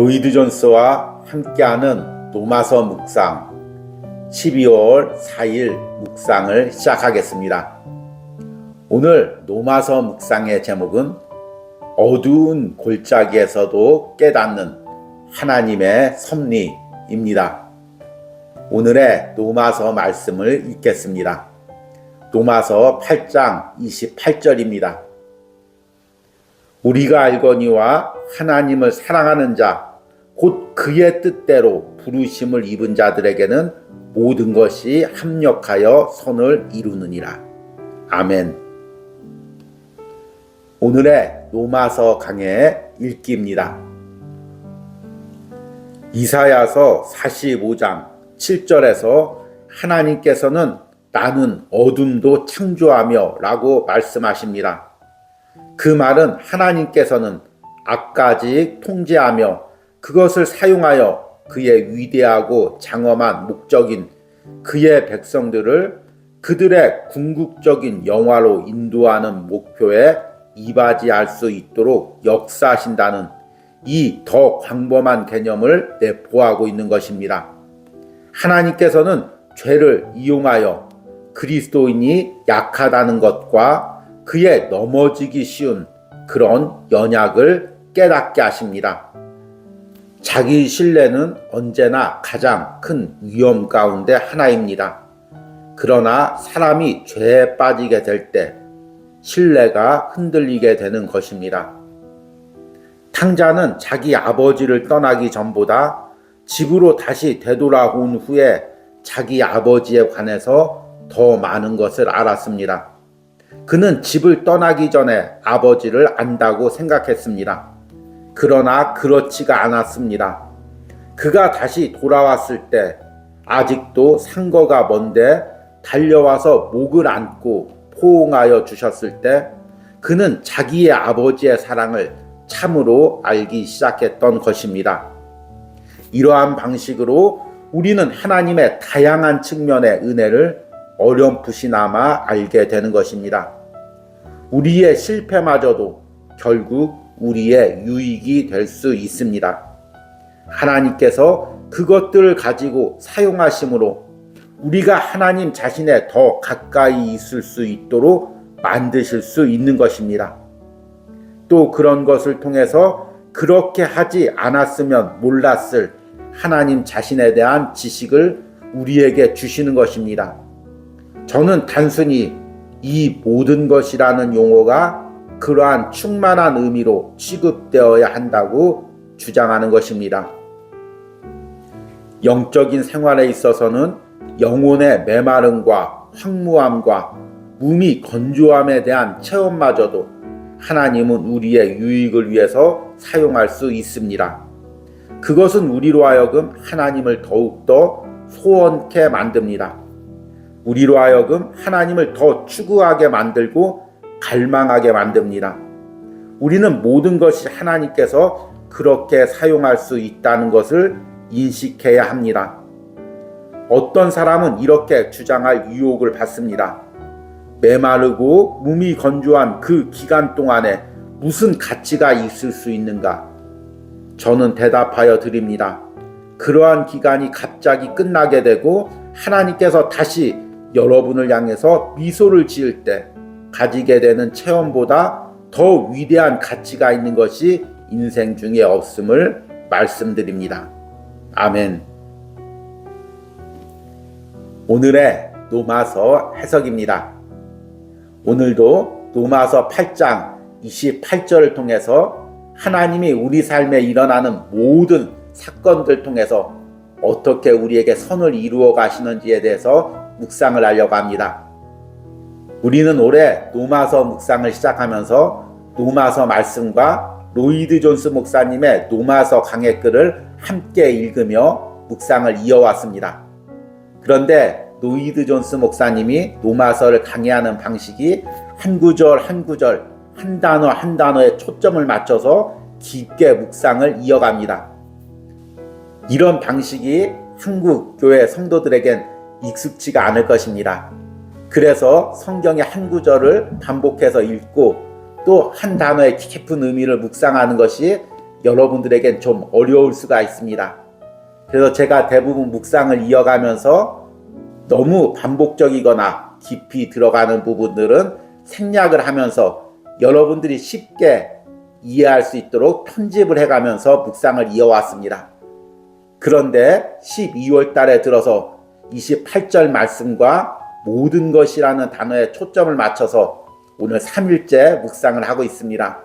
로이드 존스와 함께하는 노마서 묵상 12월 4일 묵상을 시작하겠습니다. 오늘 노마서 묵상의 제목은 어두운 골짜기에서도 깨닫는 하나님의 섭리입니다. 오늘의 노마서 말씀을 읽겠습니다. 노마서 8장 28절입니다. 우리가 알거니와 하나님을 사랑하는 자, 곧 그의 뜻대로 부르심을 입은 자들에게는 모든 것이 합력하여 선을 이루느니라. 아멘. 오늘의 노마서 강의 읽기입니다. 이사야서 45장 7절에서 하나님께서는 나는 어둠도 창조하며 라고 말씀하십니다. 그 말은 하나님께서는 앞까지 통제하며 그것을 사용하여 그의 위대하고 장엄한 목적인 그의 백성들을 그들의 궁극적인 영화로 인도하는 목표에 이바지할 수 있도록 역사하신다는 이 더 광범한 개념을 내포하고 있는 것입니다. 하나님께서는 죄를 이용하여 그리스도인이 약하다는 것과 그의 넘어지기 쉬운 그런 연약을 깨닫게 하십니다. 자기 신뢰는 언제나 가장 큰 위험 가운데 하나입니다. 그러나 사람이 죄에 빠지게 될 때 신뢰가 흔들리게 되는 것입니다. 탕자는 자기 아버지를 떠나기 전보다 집으로 다시 되돌아온 후에 자기 아버지에 관해서 더 많은 것을 알았습니다. 그는 집을 떠나기 전에 아버지를 안다고 생각했습니다. 그러나 그렇지가 않았습니다. 그가 다시 돌아왔을 때 아직도 상거가 먼데 달려와서 목을 안고 포옹하여 주셨을 때 그는 자기의 아버지의 사랑을 참으로 알기 시작했던 것입니다. 이러한 방식으로 우리는 하나님의 다양한 측면의 은혜를 어렴풋이나마 알게 되는 것입니다. 우리의 실패마저도 결국 우리의 유익이 될 수 있습니다. 하나님께서 그것들을 가지고 사용하심으로 우리가 하나님 자신에 더 가까이 있을 수 있도록 만드실 수 있는 것입니다. 또 그런 것을 통해서 그렇게 하지 않았으면 몰랐을 하나님 자신에 대한 지식을 우리에게 주시는 것입니다. 저는 단순히 이 모든 것이라는 용어가 그러한 충만한 의미로 취급되어야 한다고 주장하는 것입니다. 영적인 생활에 있어서는 영혼의 메마름과 황무함과 몸이 건조함에 대한 체험마저도 하나님은 우리의 유익을 위해서 사용할 수 있습니다. 그것은 우리로 하여금 하나님을 더욱더 소원케 만듭니다. 우리로 하여금 하나님을 더 추구하게 만들고 갈망하게 만듭니다. 우리는 모든 것이 하나님께서 그렇게 사용할 수 있다는 것을 인식해야 합니다. 어떤 사람은 이렇게 주장할 유혹을 받습니다. 메마르고 몸이 건조한 그 기간 동안에 무슨 가치가 있을 수 있는가? 저는 대답하여 드립니다. 그러한 기간이 갑자기 끝나게 되고 하나님께서 다시 여러분을 향해서 미소를 지을 때 가지게 되는 체험보다 더 위대한 가치가 있는 것이 인생 중에 없음을 말씀드립니다. 아멘. 오늘의 노마서 해석입니다. 오늘도 노마서 8장 28절을 통해서 하나님이 우리 삶에 일어나는 모든 사건들 통해서 어떻게 우리에게 선을 이루어 가시는지에 대해서 묵상을 하려고 합니다. 우리는 올해 노마서 묵상을 시작하면서 노마서 말씀과 로이드 존스 목사님의 노마서 강해 글을 함께 읽으며 묵상을 이어왔습니다. 그런데 로이드 존스 목사님이 노마서를 강해하는 방식이 한 구절 한 구절 한 단어 한 단어에 초점을 맞춰서 깊게 묵상을 이어갑니다. 이런 방식이 한국 교회 성도들에겐 익숙지가 않을 것입니다. 그래서 성경의 한 구절을 반복해서 읽고 또 한 단어의 깊은 의미를 묵상하는 것이 여러분들에겐 좀 어려울 수가 있습니다. 그래서 제가 대부분 묵상을 이어가면서 너무 반복적이거나 깊이 들어가는 부분들은 생략을 하면서 여러분들이 쉽게 이해할 수 있도록 편집을 해가면서 묵상을 이어왔습니다. 그런데 12월 달에 들어서 28절 말씀과 모든 것이라는 단어에 초점을 맞춰서 오늘 3일째 묵상을 하고 있습니다.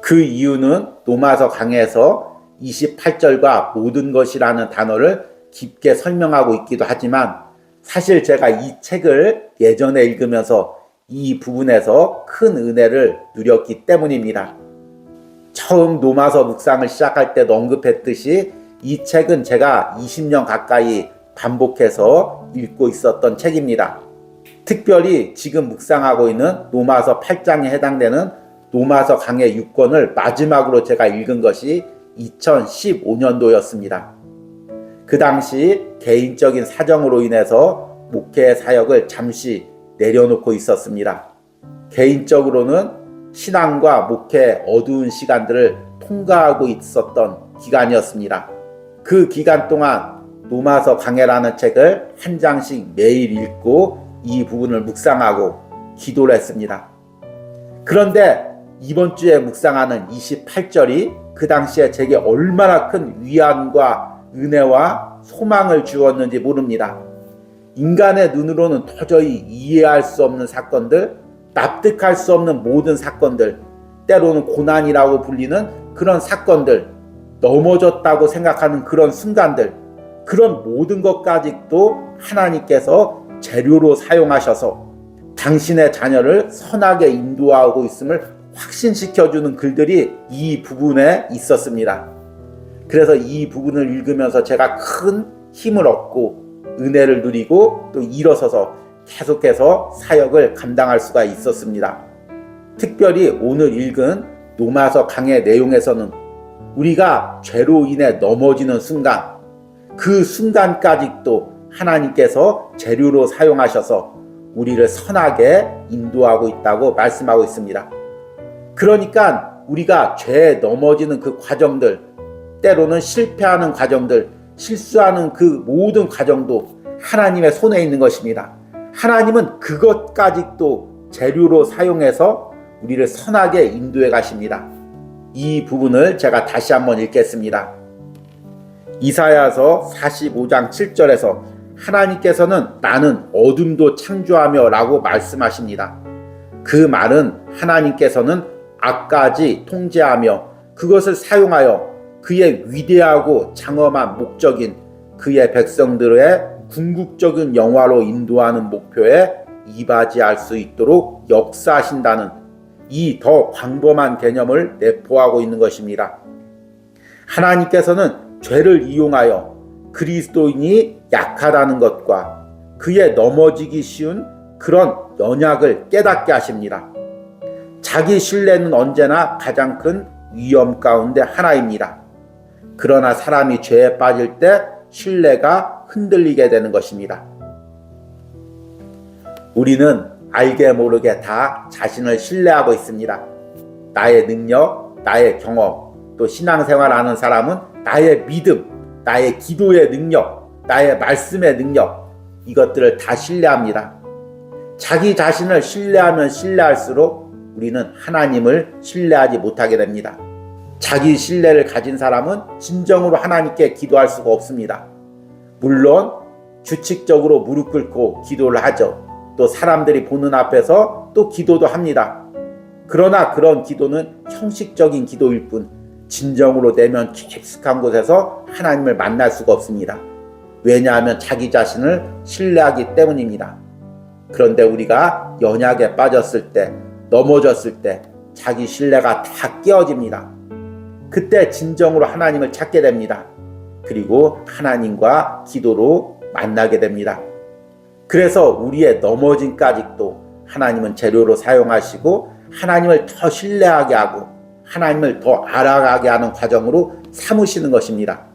그 이유는 로마서 강해에서 28절과 모든 것이라는 단어를 깊게 설명하고 있기도 하지만 사실 제가 이 책을 예전에 읽으면서 이 부분에서 큰 은혜를 누렸기 때문입니다. 처음 로마서 묵상을 시작할 때도 언급했듯이 이 책은 제가 20년 가까이 반복해서 읽고 있었던 책입니다. 특별히 지금 묵상하고 있는 로마서 8장에 해당되는 로마서 강해 6권을 마지막으로 제가 읽은 것이 2015년도였습니다. 그 당시 개인적인 사정으로 인해서 목회 사역을 잠시 내려놓고 있었습니다. 개인적으로는 신앙과 목회 어두운 시간들을 통과하고 있었던 기간이었습니다. 그 기간 동안 로마서 강해라는 책을 한 장씩 매일 읽고 이 부분을 묵상하고 기도를 했습니다. 그런데 이번 주에 묵상하는 28절이 그 당시에 제게 얼마나 큰 위안과 은혜와 소망을 주었는지 모릅니다. 인간의 눈으로는 도저히 이해할 수 없는 사건들, 납득할 수 없는 모든 사건들, 때로는 고난이라고 불리는 그런 사건들, 넘어졌다고 생각하는 그런 순간들, 그런 모든 것까지도 하나님께서 재료로 사용하셔서 당신의 자녀를 선하게 인도하고 있음을 확신시켜주는 글들이 이 부분에 있었습니다. 그래서 이 부분을 읽으면서 제가 큰 힘을 얻고 은혜를 누리고 또 일어서서 계속해서 사역을 감당할 수가 있었습니다. 특별히 오늘 읽은 로마서 강의 내용에서는 우리가 죄로 인해 넘어지는 순간, 그 순간까지도 하나님께서 재료로 사용하셔서 우리를 선하게 인도하고 있다고 말씀하고 있습니다. 그러니까 우리가 죄에 넘어지는 그 과정들, 때로는 실패하는 과정들, 실수하는 그 모든 과정도 하나님의 손에 있는 것입니다. 하나님은 그것까지도 재료로 사용해서 우리를 선하게 인도해 가십니다. 이 부분을 제가 다시 한번 읽겠습니다. 이사야서 45장 7절에서 하나님께서는 나는 어둠도 창조하며 라고 말씀하십니다. 그 말은 하나님께서는 악까지 통제하며 그것을 사용하여 그의 위대하고 장엄한 목적인 그의 백성들의 궁극적인 영화로 인도하는 목표에 이바지할 수 있도록 역사하신다는 이 더 광범한 개념을 내포하고 있는 것입니다. 하나님께서는 죄를 이용하여 그리스도인이 약하다는 것과 그의 넘어지기 쉬운 그런 연약을 깨닫게 하십니다. 자기 신뢰는 언제나 가장 큰 위험 가운데 하나입니다. 그러나 사람이 죄에 빠질 때 신뢰가 흔들리게 되는 것입니다. 우리는 알게 모르게 다 자신을 신뢰하고 있습니다. 나의 능력, 나의 경험, 또 신앙생활하는 사람은 나의 믿음, 나의 기도의 능력, 나의 말씀의 능력, 이것들을 다 신뢰합니다. 자기 자신을 신뢰하면 신뢰할수록 우리는 하나님을 신뢰하지 못하게 됩니다. 자기 신뢰를 가진 사람은 진정으로 하나님께 기도할 수가 없습니다. 물론 규칙적으로 무릎 꿇고 기도를 하죠. 또 사람들이 보는 앞에서 또 기도도 합니다. 그러나 그런 기도는 형식적인 기도일 뿐 진정으로 내면 깊숙한 곳에서 하나님을 만날 수가 없습니다. 왜냐하면 자기 자신을 신뢰하기 때문입니다. 그런데 우리가 연약에 빠졌을 때, 넘어졌을 때 자기 신뢰가 다 깨어집니다. 그때 진정으로 하나님을 찾게 됩니다. 그리고 하나님과 기도로 만나게 됩니다. 그래서 우리의 넘어짐까지도 하나님은 재료로 사용하시고 하나님을 더 신뢰하게 하고 하나님을 더 알아가게 하는 과정으로 삼으시는 것입니다.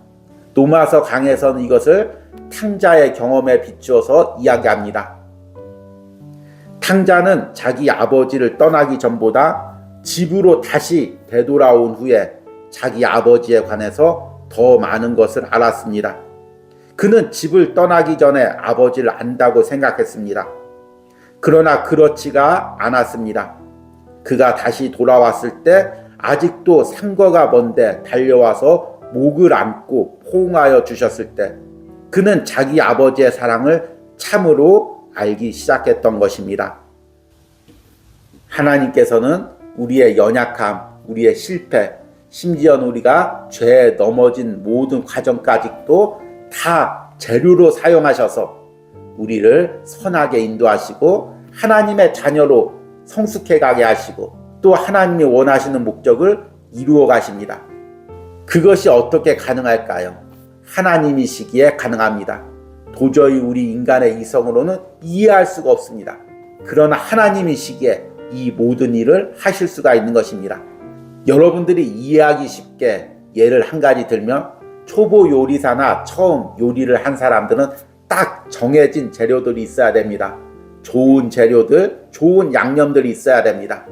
로마서 강에서는 이것을 탕자의 경험에 비추어서 이야기합니다. 탕자는 자기 아버지를 떠나기 전보다 집으로 다시 되돌아온 후에 자기 아버지에 관해서 더 많은 것을 알았습니다. 그는 집을 떠나기 전에 아버지를 안다고 생각했습니다. 그러나 그렇지가 않았습니다. 그가 다시 돌아왔을 때 아직도 상거가 먼데 달려와서 목을 안고 포옹하여 주셨을 때 그는 자기 아버지의 사랑을 참으로 알기 시작했던 것입니다. 하나님께서는 우리의 연약함, 우리의 실패, 심지어는 우리가 죄에 넘어진 모든 과정까지도 다 재료로 사용하셔서 우리를 선하게 인도하시고 하나님의 자녀로 성숙해 가게 하시고 또 하나님이 원하시는 목적을 이루어 가십니다. 그것이 어떻게 가능할까요? 하나님이시기에 가능합니다. 도저히 우리 인간의 이성으로는 이해할 수가 없습니다. 그러나 하나님이시기에 이 모든 일을 하실 수가 있는 것입니다. 여러분들이 이해하기 쉽게 예를 한 가지 들면 초보 요리사나 처음 요리를 한 사람들은 딱 정해진 재료들이 있어야 됩니다. 좋은 재료들, 좋은 양념들이 있어야 됩니다.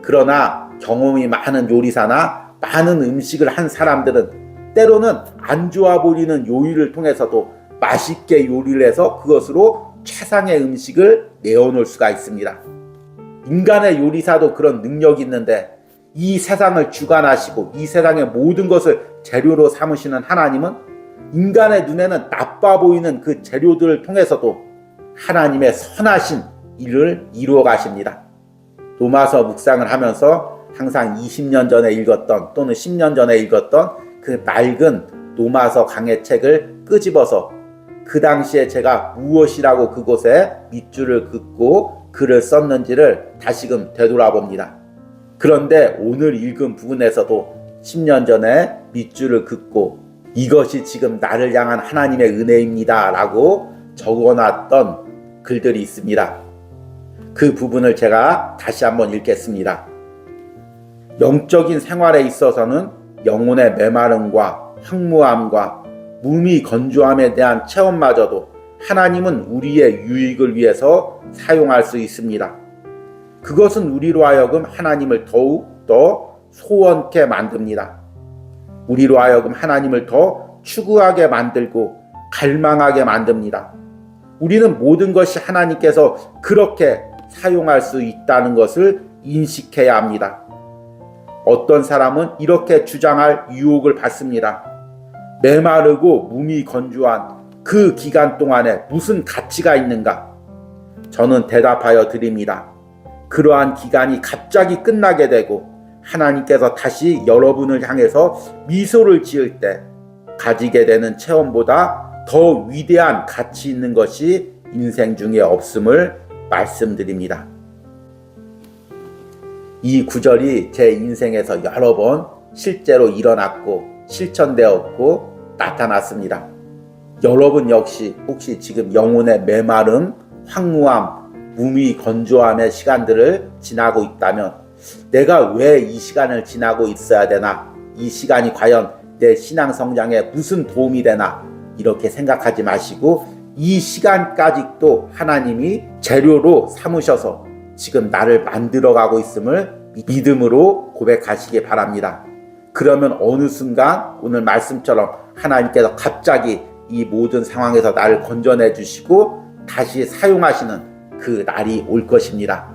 그러나 경험이 많은 요리사나 많은 음식을 한 사람들은 때로는 안 좋아 보이는 요리를 통해서도 맛있게 요리를 해서 그것으로 최상의 음식을 내어놓을 수가 있습니다. 인간의 요리사도 그런 능력이 있는데 이 세상을 주관하시고 이 세상의 모든 것을 재료로 삼으시는 하나님은 인간의 눈에는 나빠 보이는 그 재료들을 통해서도 하나님의 선하신 일을 이루어 가십니다. 로마서 묵상을 하면서 항상 20년 전에 읽었던 또는 10년 전에 읽었던 그 낡은 로마서 강의 책을 끄집어서 그 당시에 제가 무엇이라고 그곳에 밑줄을 긋고 글을 썼는지를 다시금 되돌아봅니다. 그런데 오늘 읽은 부분에서도 10년 전에 밑줄을 긋고 이것이 지금 나를 향한 하나님의 은혜입니다 라고 적어놨던 글들이 있습니다. 그 부분을 제가 다시 한번 읽겠습니다. 영적인 생활에 있어서는 영혼의 메마름과 황무함과 몸이 건조함에 대한 체험마저도 하나님은 우리의 유익을 위해서 사용할 수 있습니다. 그것은 우리로 하여금 하나님을 더욱 더 소원케 만듭니다. 우리로 하여금 하나님을 더 추구하게 만들고 갈망하게 만듭니다. 우리는 모든 것이 하나님께서 그렇게 사용할 수 있다는 것을 인식해야 합니다. 어떤 사람은 이렇게 주장할 유혹을 받습니다. 메마르고 몸이 건조한 그 기간 동안에 무슨 가치가 있는가? 저는 대답하여 드립니다. 그러한 기간이 갑자기 끝나게 되고 하나님께서 다시 여러분을 향해서 미소를 지을 때 가지게 되는 체험보다 더 위대한 가치 있는 것이 인생 중에 없음을 말씀드립니다. 이 구절이 제 인생에서 여러 번 실제로 일어났고 실천되었고 나타났습니다. 여러분 역시 혹시 지금 영혼의 메마름, 황무함, 몸이 건조함의 시간들을 지나고 있다면 내가 왜 이 시간을 지나고 있어야 되나? 이 시간이 과연 내 신앙 성장에 무슨 도움이 되나? 이렇게 생각하지 마시고 이 시간까지도 하나님이 재료로 삼으셔서 지금 나를 만들어가고 있음을 믿음으로 고백하시기 바랍니다. 그러면 어느 순간 오늘 말씀처럼 하나님께서 갑자기 이 모든 상황에서 나를 건져내 주시고 다시 사용하시는 그 날이 올 것입니다.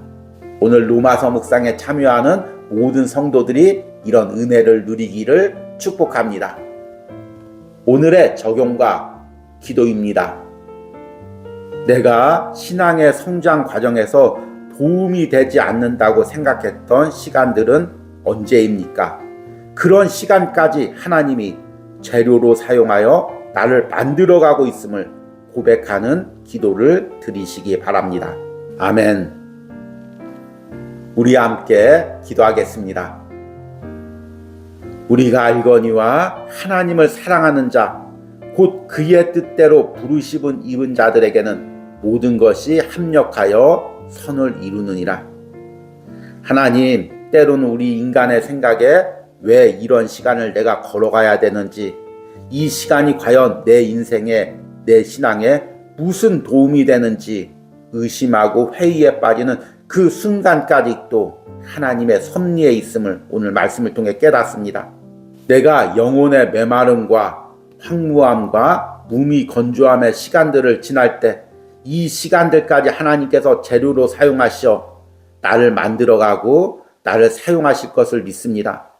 오늘 로마서 묵상에 참여하는 모든 성도들이 이런 은혜를 누리기를 축복합니다. 오늘의 적용과 기도입니다. 내가 신앙의 성장 과정에서 도움이 되지 않는다고 생각했던 시간들은 언제입니까? 그런 시간까지 하나님이 재료로 사용하여 나를 만들어가고 있음을 고백하는 기도를 드리시기 바랍니다. 아멘. 우리 함께 기도하겠습니다. 우리가 알거니와 하나님을 사랑하는 자, 곧 그의 뜻대로 부르심을 입은 자들에게는 모든 것이 합력하여 선을 이루느니라. 하나님, 때로는 우리 인간의 생각에 왜 이런 시간을 내가 걸어가야 되는지, 이 시간이 과연 내 인생에, 내 신앙에 무슨 도움이 되는지 의심하고 회의에 빠지는 그 순간까지 또 하나님의 섭리에 있음을 오늘 말씀을 통해 깨닫습니다. 내가 영혼의 메마름과 황무함과 무미 건조함의 시간들을 지날 때 이 시간들까지 하나님께서 재료로 사용하시어 나를 만들어가고 나를 사용하실 것을 믿습니다.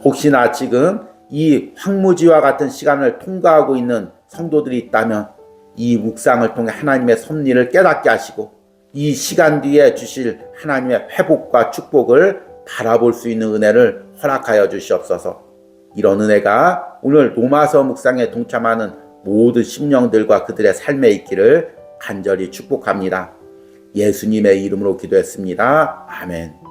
혹시나 지금 이 황무지와 같은 시간을 통과하고 있는 성도들이 있다면 이 묵상을 통해 하나님의 섭리를 깨닫게 하시고 이 시간 뒤에 주실 하나님의 회복과 축복을 바라볼 수 있는 은혜를 허락하여 주시옵소서. 이런 은혜가 오늘 로마서 묵상에 동참하는 모든 심령들과 그들의 삶에 있기를 간절히 축복합니다. 예수님의 이름으로 기도했습니다. 아멘.